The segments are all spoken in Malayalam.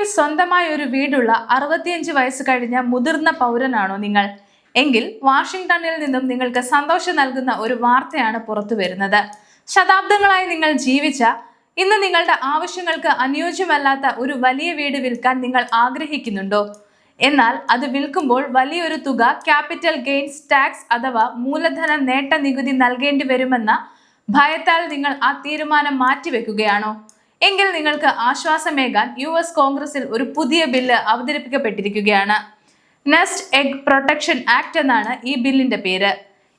ഇന്ത്യയിൽ സ്വന്തമായ ഒരു വീടുള്ള 65 വയസ്സ് കഴിഞ്ഞ മുതിർന്ന പൗരനാണോ നിങ്ങൾ? എങ്കിൽ വാഷിംഗ്ടണിൽ നിന്നും നിങ്ങൾക്ക് സന്തോഷം നൽകുന്ന ഒരു വാർത്തയാണ് പുറത്തു വരുന്നത്. ശതാബ്ദങ്ങളായി നിങ്ങൾ ജീവിച്ച, ഇന്ന് നിങ്ങളുടെ ആവശ്യങ്ങൾക്ക് അനുയോജ്യമല്ലാത്ത ഒരു വലിയ വീട് വിൽക്കാൻ നിങ്ങൾ ആഗ്രഹിക്കുന്നുണ്ടോ? എന്നാൽ അത് വിൽക്കുമ്പോൾ വലിയൊരു തുക ക്യാപിറ്റൽ ഗെയിൻസ് ടാക്സ് അഥവാ മൂലധന നേട്ട നികുതി നൽകേണ്ടി വരുമെന്ന ഭയത്താൽ നിങ്ങൾ ആ തീരുമാനം മാറ്റിവെക്കുകയാണോ? എങ്കിൽ നിങ്ങൾക്ക് ആശ്വാസമേകാൻ US കോൺഗ്രസിൽ ഒരു പുതിയ ബില്ല് അവതരിപ്പിക്കപ്പെട്ടിരിക്കുകയാണ്. നെസ്റ്റ് എഗ് പ്രൊട്ടക്ഷൻ ആക്ട് എന്നാണ് ഈ ബില്ലിന്റെ പേര്.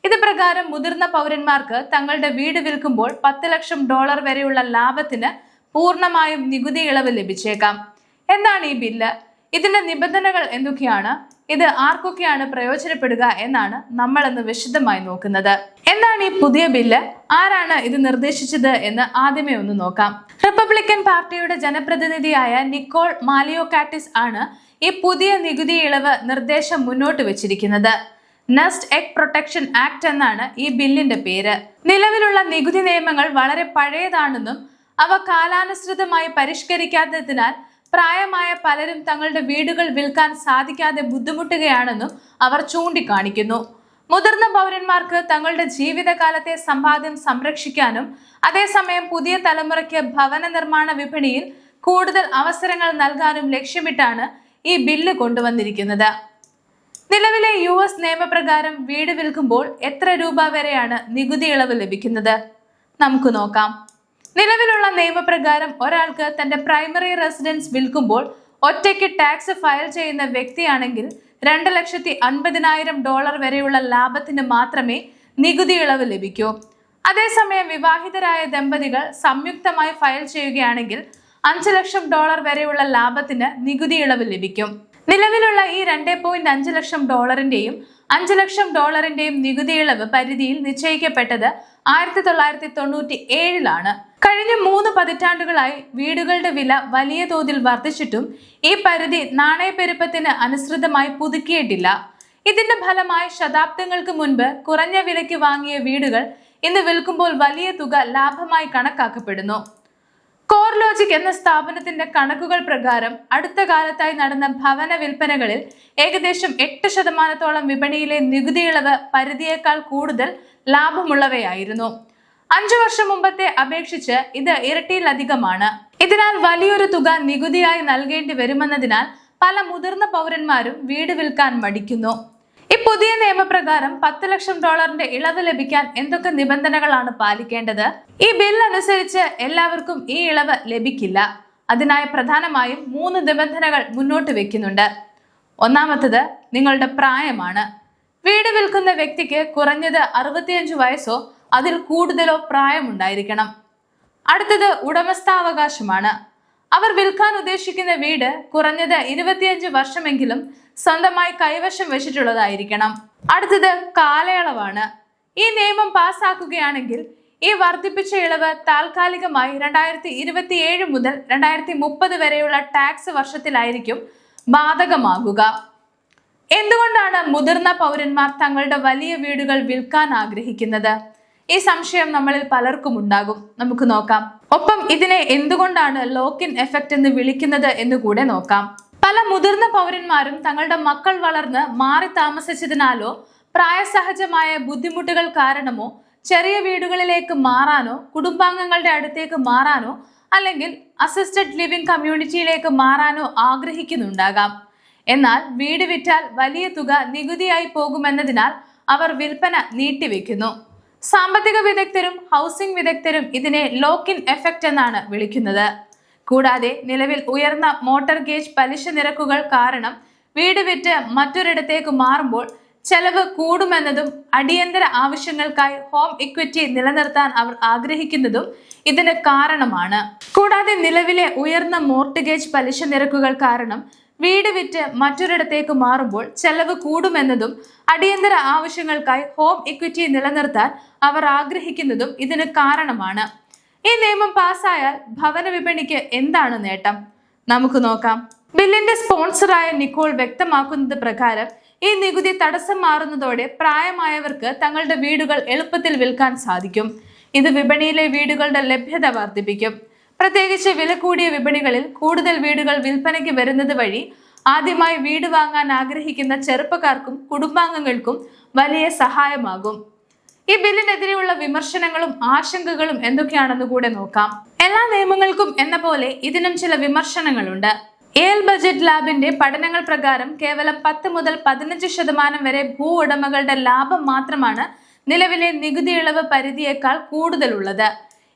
ഇത് പ്രകാരം മുതിർന്ന പൗരന്മാർക്ക് തങ്ങളുടെ വീട് വിൽക്കുമ്പോൾ $10 ലക്ഷം വരെയുള്ള ലാഭത്തിന് പൂർണ്ണമായും നികുതി ഇളവ് ലഭിച്ചേക്കാം. എന്താണ് ഈ ബില്ല്? ഇതിന്റെ നിബന്ധനകൾ എന്തൊക്കെയാണ്? ഇത് ആർക്കൊക്കെയാണ് പ്രയോജനപ്പെടുക എന്നാണ് നമ്മൾ ഇന്ന് വിശദമായി നോക്കുന്നത്. എന്താണ് ഈ പുതിയ ബില്ല്? ആരാണ് ഇത് നിർദ്ദേശിച്ചത് എന്ന് ആദ്യമേ ഒന്ന് നോക്കാം. റിപ്പബ്ലിക്കൻ പാർട്ടിയുടെ ജനപ്രതിനിധിയായ നിക്കോൾ മാലിയോകാറ്റിസ് ആണ് ഈ പുതിയ നികുതി ഇളവ് നിർദ്ദേശം മുന്നോട്ട് വെച്ചിരിക്കുന്നത്. നെസ്റ്റ് എഗ് പ്രൊട്ടക്ഷൻ ആക്ട് എന്നാണ് ഈ ബില്ലിന്റെ പേര്. നിലവിലുള്ള നികുതി നിയമങ്ങൾ വളരെ പഴയതാണെന്നും അവ കാലാനുസൃതമായി പരിഷ്കരിക്കാത്തതിനാൽ പ്രായമായ പലരും തങ്ങളുടെ വീടുകൾ വിൽക്കാൻ സാധിക്കാതെ ബുദ്ധിമുട്ടുകയാണെന്നും അവർ ചൂണ്ടിക്കാണിക്കുന്നു. മുതിർന്ന പൗരന്മാർക്ക് തങ്ങളുടെ ജീവിതകാലത്തെ സമ്പാദ്യം സംരക്ഷിക്കാനും അതേസമയം പുതിയ തലമുറയ്ക്ക് ഭവന നിർമ്മാണ വിപണിയിൽ കൂടുതൽ അവസരങ്ങൾ നൽകാനും ലക്ഷ്യമിട്ടാണ് ഈ ബില്ല് കൊണ്ടുവന്നിരിക്കുന്നത്. നിലവിലെ US നിയമപ്രകാരം വീട് വിൽക്കുമ്പോൾ എത്ര രൂപ വരെയാണ് നികുതി ഇളവ് ലഭിക്കുന്നത്? നമുക്ക് നോക്കാം. നിലവിലുള്ള നിയമപ്രകാരം ഒരാൾക്ക് തന്റെ പ്രൈമറി റെസിഡൻസ് വിൽക്കുമ്പോൾ ഒറ്റയ്ക്ക് ടാക്സ് ഫയൽ ചെയ്യുന്ന വ്യക്തിയാണെങ്കിൽ $2,50,000 വരെയുള്ള ലാഭത്തിന് മാത്രമേ നികുതി ഇളവ് ലഭിക്കൂ. അതേസമയം വിവാഹിതരായ ദമ്പതികൾ സംയുക്തമായി ഫയൽ ചെയ്യുകയാണെങ്കിൽ $5 ലക്ഷം വരെയുള്ള ലാഭത്തിന് നികുതി ഇളവ് ലഭിക്കും. നിലവിലുള്ള ഈ $2.5 ലക്ഷം $5 ലക്ഷം നികുതി ഇളവ് പരിധിയിൽ നിശ്ചയിക്കപ്പെട്ടത് 1997 കഴിഞ്ഞ 3 പതിറ്റാണ്ടുകളായി വീടുകളുടെ വില വലിയ തോതിൽ വർദ്ധിച്ചിട്ടും ഈ പരിധി നാണയപ്പെരുപ്പത്തിന് അനുസൃതമായി പുതുക്കിയിട്ടില്ല. ഇതിന്റെ ഫലമായി ശതാബ്ദങ്ങൾക്ക് മുൻപ് കുറഞ്ഞ വിലയ്ക്ക് വാങ്ങിയ വീടുകൾ ഇന്ന് വിൽക്കുമ്പോൾ വലിയ തുക ലാഭമായി കണക്കാക്കപ്പെടുന്നു. കോർലോജിക് എന്ന സ്ഥാപനത്തിന്റെ കണക്കുകൾ പ്രകാരം അടുത്ത കാലത്തായി നടന്ന ഭവന വിൽപ്പനകളിൽ ഏകദേശം 8% വിപണിയിലെ നികുതി ഇളവ് പരിധിയേക്കാൾ കൂടുതൽ ലാഭമുള്ളവയായിരുന്നു. 5 വർഷം മുമ്പത്തെ അപേക്ഷിച്ച് ഇത് ഇരട്ടിയിലധികമാണ്. ഇതിനാൽ വലിയൊരു തുക നികുതിയായി നൽകേണ്ടി വരുമെന്നതിനാൽ പല മുതിർന്ന പൗരന്മാരും വീട് വിൽക്കാൻ മടിക്കുന്നു. ഈ പുതിയ നിയമപ്രകാരം $10 ലക്ഷം ഇളവ് ലഭിക്കാൻ എന്തൊക്കെ നിബന്ധനകളാണ് പാലിക്കേണ്ടത്? ഈ ബിൽ അനുസരിച്ച് എല്ലാവർക്കും ഈ ഇളവ് ലഭിക്കില്ല. അതിനായി പ്രധാനമായും 3 നിബന്ധനകൾ മുന്നോട്ട് വെക്കുന്നുണ്ട്. ഒന്നാമത്തത് നിങ്ങളുടെ പ്രായമാണ്. വീട് വിൽക്കുന്ന വ്യക്തിക്ക് കുറഞ്ഞത് 65 വയസ്സോ അതിൽ കൂടുതലോ പ്രായമുണ്ടായിരിക്കണം. അടുത്തത് ഉടമസ്ഥാവകാശമാണ്. അവർ വിൽക്കാൻ ഉദ്ദേശിക്കുന്ന വീട് കുറഞ്ഞത് 25 വർഷമെങ്കിലും സ്വന്തമായി കൈവശം വെച്ചിട്ടുള്ളതായിരിക്കണം. അടുത്തത് കാലയളവാണ്. ഈ നിയമം പാസ്സാക്കുകയാണെങ്കിൽ ഈ വർദ്ധിപ്പിച്ച ഇളവ് താൽക്കാലികമായി 2027 മുതൽ 2030 വരെയുള്ള ടാക്സ് വർഷത്തിലായിരിക്കും ബാധകമാകുക. എന്തുകൊണ്ടാണ് മുതിർന്ന പൗരന്മാർ തങ്ങളുടെ വലിയ വീടുകൾ വിൽക്കാൻ ആഗ്രഹിക്കുന്നത്? ഈ സംശയം നമ്മളിൽ പലർക്കും ഉണ്ടാകും. നമുക്ക് നോക്കാം. ഒപ്പം ഇതിനെ എന്തുകൊണ്ടാണ് ലോക്ക് ഇൻ എഫക്റ്റ് എന്ന് വിളിക്കുന്നത് എന്ന് കൂടെ നോക്കാം. പല മുതിർന്ന പൗരന്മാരും തങ്ങളുടെ മക്കൾ വളർന്ന് മാറി താമസിച്ചതിനാലോ പ്രായസഹജമായ ബുദ്ധിമുട്ടുകൾ കാരണമോ ചെറിയ വീടുകളിലേക്ക് മാറാനോ കുടുംബാംഗങ്ങളുടെ അടുത്തേക്ക് മാറാനോ അല്ലെങ്കിൽ അസിസ്റ്റഡ് ലിവിംഗ് കമ്മ്യൂണിറ്റിയിലേക്ക് മാറാനോ ആഗ്രഹിക്കുന്നുണ്ടാകാം. എന്നാൽ വീട് വിറ്റാൽ വലിയ തുക നികുതിയായി പോകുമെന്നതിനാൽ അവർ വിൽപ്പന നീട്ടിവെക്കുന്നു. സാമ്പത്തിക വിദഗ്ധരും ഹൗസിംഗ് വിദഗ്ധരും ഇതിനെ ലോക്ക് ഇൻ എഫക്റ്റ് എന്നാണ് വിളിക്കുന്നത്. കൂടാതെ നിലവിൽ ഉയർന്ന മോർട്ടർഗേജ് പലിശ നിരക്കുകൾ കാരണം വീട് വിറ്റ് മറ്റൊരിടത്തേക്ക് മാറുമ്പോൾ ചെലവ് കൂടുമെന്നതും അടിയന്തര ആവശ്യങ്ങൾക്കായി ഹോം ഇക്വിറ്റി നിലനിർത്താൻ അവർ ആഗ്രഹിക്കുന്നതും ഇതിന് കാരണമാണ്. കൂടാതെ നിലവിലെ ഉയർന്ന മോർട്ടഗേജ് പലിശ നിരക്കുകൾ കാരണം വീട് വിറ്റ് മറ്റൊരിടത്തേക്ക് മാറുമ്പോൾ ചെലവ് കൂടുമെന്നതും അടിയന്തര ആവശ്യങ്ങൾക്കായി ഹോം ഇക്വിറ്റി നിലനിർത്താൻ അവർ ആഗ്രഹിക്കുന്നതും ഇതിന് കാരണമാണ്. ഈ നിയമം പാസ്സായാൽ ഭവന വിപണിക്ക് എന്താണ് നേട്ടം? നമുക്ക് നോക്കാം. ബില്ലിന്റെ സ്പോൺസറായ നിക്കോൾ വ്യക്തമാക്കുന്നത് പ്രകാരം ഈ നികുതി തടസ്സം മാറുന്നതോടെ പ്രായമായവർക്ക് തങ്ങളുടെ വീടുകൾ എളുപ്പത്തിൽ വിൽക്കാൻ സാധിക്കും. ഇത് വിപണിയിലെ വീടുകളുടെ ലഭ്യത വർദ്ധിപ്പിക്കും. പ്രത്യേകിച്ച് വില കൂടിയ വിപണികളിൽ കൂടുതൽ വീടുകൾ വിൽപ്പനയ്ക്ക് വരുന്നത് വഴി ആദ്യമായി വീട് വാങ്ങാൻ ആഗ്രഹിക്കുന്ന ചെറുപ്പക്കാർക്കും കുടുംബാംഗങ്ങൾക്കും വലിയ സഹായമാകും. ഈ ബില്ലിനെതിരെയുള്ള വിമർശനങ്ങളും ആശങ്കകളും എന്തൊക്കെയാണെന്ന് കൂടെ നോക്കാം. എല്ലാ നിയമങ്ങൾക്കും എന്ന പോലെ ഇതിനും ചില വിമർശനങ്ങളുണ്ട്. എൽ ബജറ്റ് ലാബിന്റെ പഠനങ്ങൾ പ്രകാരം കേവലം 10 മുതൽ 15% വരെ ഭൂ ഉടമകളുടെ ലാഭം മാത്രമാണ് നിലവിലെ നികുതി ഇളവ് പരിധിയേക്കാൾ കൂടുതലുള്ളത്.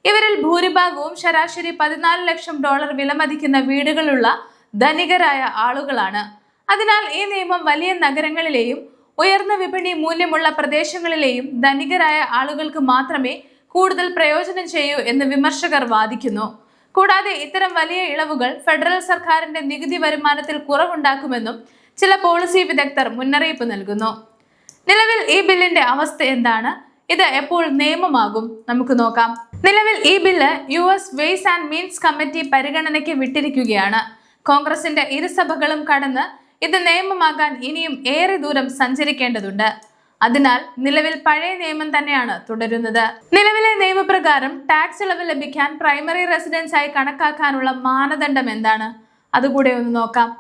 ഇവരിൽ ഭൂരിഭാഗവും ശരാശരി $14 ലക്ഷം വിലമതിക്കുന്ന വീടുകളുള്ള ധനികരായ ആളുകളാണ്. അതിനാൽ ഈ നിയമം വലിയ നഗരങ്ങളിലെയും ഉയർന്ന വിപണി മൂല്യമുള്ള പ്രദേശങ്ങളിലെയും ധനികരായ ആളുകൾക്ക് മാത്രമേ കൂടുതൽ പ്രയോജനം ചെയ്യൂ എന്ന് വിമർശകർ വാദിക്കുന്നു. കൂടാതെ ഇത്തരം വലിയ ഇളവുകൾ ഫെഡറൽ സർക്കാരിന്റെ നികുതി വരുമാനത്തിൽ കുറവുണ്ടാക്കുമെന്നും ചില പോളിസി വിദഗ്ധർ മുന്നറിയിപ്പ് നൽകുന്നു. നിലവിൽ ഈ ബില്ലിന്റെ അവസ്ഥ എന്താണ്? ഇത് എപ്പോൾ നിയമമാകും? നമുക്ക് നോക്കാം. നിലവിൽ ഈ bill US wise and means committee പരിഗണനയ്ക്ക് വിട്ടിരിക്കുകയാണ്. കോൺഗ്രസിന്റെ ഇരുസഭകളും കടന്ന് ഇത് നിയമമാകാൻ ഇനിയും ഏറെ ദൂരം സഞ്ചരിക്കേണ്ടതുണ്ട്. അതിനാൽ നിലവിൽ പഴയ നിയമം തന്നെയാണ് തുടരുന്നത്. നിലവിലെ നിയമപ്രകാരം ടാക്സ് ഇളവ് ലഭിക്കാൻ പ്രൈമറി റെസിഡൻസ് ആയി കണക്കാക്കാനുള്ള മാനദണ്ഡം എന്താണ്? അതുകൂടെ ഒന്ന് നോക്കാം.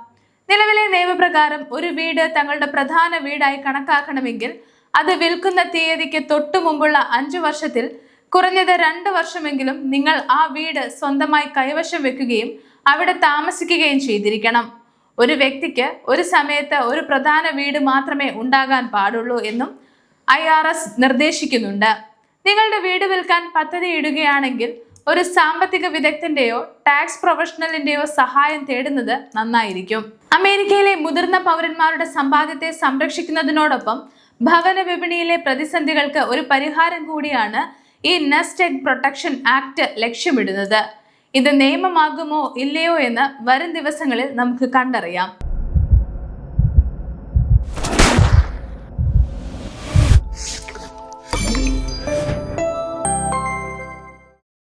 നിലവിലെ നിയമപ്രകാരം ഒരു വീട് തങ്ങളുടെ പ്രധാന വീടായി കണക്കാക്കണമെങ്കിൽ അത് വിൽക്കുന്ന തീയതിക്ക് തൊട്ടു മുമ്പുള്ള 5 വർഷത്തിൽ കുറഞ്ഞത് 2 വർഷമെങ്കിലും നിങ്ങൾ ആ വീട് സ്വന്തമായി കൈവശം വെക്കുകയും അവിടെ താമസിക്കുകയും ചെയ്തിരിക്കണം. ഒരു വ്യക്തിക്ക് ഒരു സമയത്ത് ഒരു പ്രധാന വീട് മാത്രമേ ഉണ്ടാകാൻ പാടുള്ളൂ എന്നും IRS നിർദ്ദേശിക്കുന്നുണ്ട്. നിങ്ങളുടെ വീട് വിൽക്കാൻ പദ്ധതി ഇടുകയാണെങ്കിൽ ഒരു സാമ്പത്തിക വിദഗ്ധന്റെയോ ടാക്സ് പ്രൊഫഷണലിന്റെയോ സഹായം തേടുന്നത് നന്നായിരിക്കും. അമേരിക്കയിലെ മുതിർന്ന പൗരന്മാരുടെ സമ്പാദ്യത്തെ സംരക്ഷിക്കുന്നതിനോടൊപ്പം ഭവന വിപണിയിലെ പ്രതിസന്ധികൾക്ക് ഒരു പരിഹാരം കൂടിയാണ് ഈ നെസ്റ്റ് എഗ് പ്രൊട്ടക്ഷൻ ആക്ട് ലക്ഷ്യമിടുന്നത്. ഇത് നിയമമാകുമോ ഇല്ലയോ എന്ന് വരും ദിവസങ്ങളിൽ നമുക്ക് കണ്ടറിയാം.